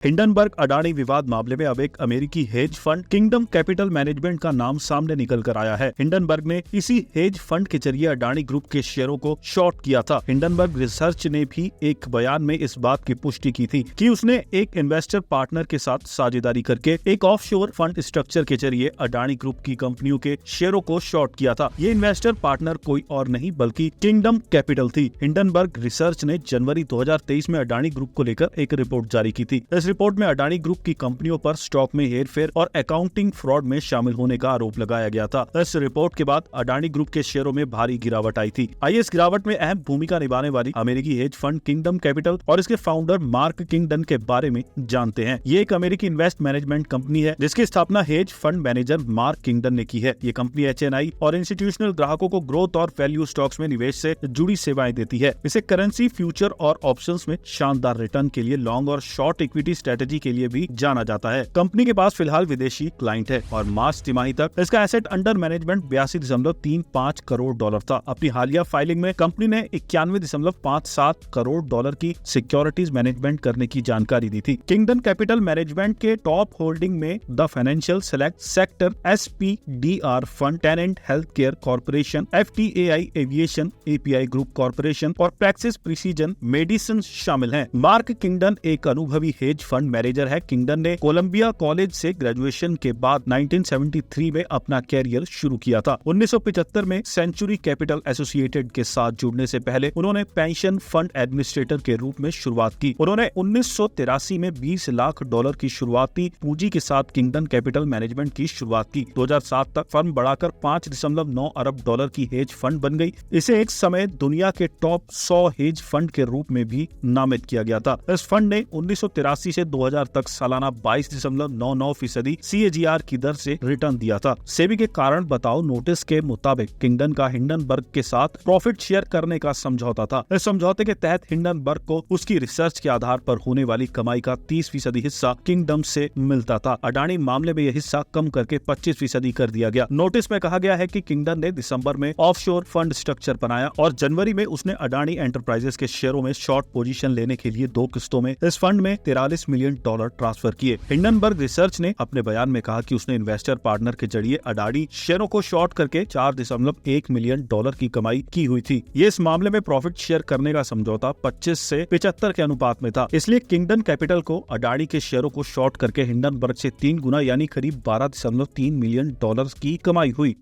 Hindenburg Adani विवाद मामले में अब एक अमेरिकी hedge fund kingdom Capital management का नाम सामने निकल कर आया है। हिंडनबर्ग ने इसी हेज फंड के जरिए अडानी ग्रुप के शेयरों को शॉर्ट किया था। हिंडनबर्ग रिसर्च ने भी एक बयान में इस बात की पुष्टि की थी कि उसने एक इन्वेस्टर पार्टनर के साथ साझेदारी करके एक ऑफशोर फंड स्ट्रक्चर के जरिए अडानी ग्रुप की कंपनियों के शेयरों को शॉर्ट किया था। ये इन्वेस्टर पार्टनर कोई और नहीं बल्कि किंगडम कैपिटल थी। हिंडनबर्ग रिसर्च ने जनवरी 2023 में अडानी ग्रुप को लेकर एक रिपोर्ट जारी की थी। इस रिपोर्ट में अडानी ग्रुप की कंपनियों पर स्टॉक में हेरफेर और अकाउंटिंग फ्रॉड में शामिल होने का आरोप लगाया गया था। इस रिपोर्ट के बाद अडानी ग्रुप के शेयरों में भारी गिरावट आई थी। आइए इस गिरावट में अहम भूमिका निभाने वाली अमेरिकी हेज फंड किंगडम कैपिटल और इसके फाउंडर मार्क किंगडन के बारे में जानते हैं। ये एक अमेरिकी इन्वेस्ट मैनेजमेंट कंपनी है जिसकी स्थापना hedge fund manager mark Kingdon ने की है। ये कंपनी HNI और इंस्टीट्यूशनल ग्राहकों को ग्रोथ और वैल्यू स्टॉक्स में निवेश से जुड़ी सेवाएं देती है। इसे करेंसी, फ्यूचर और ऑप्शंस में शानदार रिटर्न के लिए लॉन्ग और शॉर्ट इक्विटी स्ट्रेटेजी के लिए भी जाना जाता है। कंपनी के पास फिलहाल विदेशी क्लाइंट है और मार्च तिमाही तक इसका asset under management 82.35 crore dollar था। अपनी हालिया फाइलिंग में कंपनी ने 91.57 करोड़ डॉलर की सिक्योरिटीज मैनेजमेंट करने की जानकारी दी थी। किंगडम कैपिटल मैनेजमेंट के टॉप होल्डिंग में the financial select sector, SPDR fund, Tenet Health Care Corporation, FTAI aviation, API group corporation और प्रैक्सिस प्रिसीजन मेडिसिन शामिल हैं। मार्क किंगडन एक अनुभवी हेज फंड मैनेजर है। किंगडन ने कोलंबिया कॉलेज से ग्रेजुएशन के बाद 1973 में अपना कैरियर शुरू किया था। 1975 में सेंचुरी कैपिटल एसोसिएटेड के साथ जुड़ने से पहले उन्होंने पेंशन फंड एडमिनिस्ट्रेटर के रूप में शुरुआत की। उन्होंने 1983 में $20 लाख की शुरुआती पूंजी के साथ किंगडम कैपिटल मैनेजमेंट की शुरुआत की। 2007 तक फर्म बढ़ाकर $5.9 अरब की हेज फंड बन गई। इसे एक समय दुनिया के टॉप 100 हेज फंड के रूप में भी नामित किया गया था। इस फंड ने 1983 से 2000 तक सालाना 22.99% CAGR की दर से रिटर्न दिया था। सेबी के कारण बताओ नोटिस के मुताबिक किंगडन का हिंडनबर्ग के साथ प्रॉफिट शेयर करने का समझौता था। इस समझौते के तहत हिंडनबर्ग को उसकी रिसर्च के आधार पर होने वाली कमाई का 30% हिस्सा किंगडम से मिलता था। अडानी मामले में यह हिस्सा कम करके 25% कर दिया गया। नोटिस में कहा गया है कि किंगडम ने दिसंबर में ऑफशोर फंड स्ट्रक्चर बनाया और जनवरी में उसने अडानी एंटरप्राइजेस के शेयरों में शॉर्ट पोजीशन लेने के लिए 2 किस्तों में इस फंड में $43 मिलियन ट्रांसफर किए। हिंडनबर्ग रिसर्च ने अपने बयान में कहा कि उसने इन्वेस्टर पार्टनर के जरिए अडानी शेयरों को शॉर्ट करके $4.1 मिलियन की कमाई की हुई थी। ये इस मामले में प्रॉफिट शेयर करने का समझौता 25 से 75 के अनुपात में था। इसलिए किंगडम कैपिटल को अडानी के शेयरों को शॉर्ट करके हिंडनबर्ग से 3 गुना यानी करीब $12.3 मिलियन की कमाई हुई।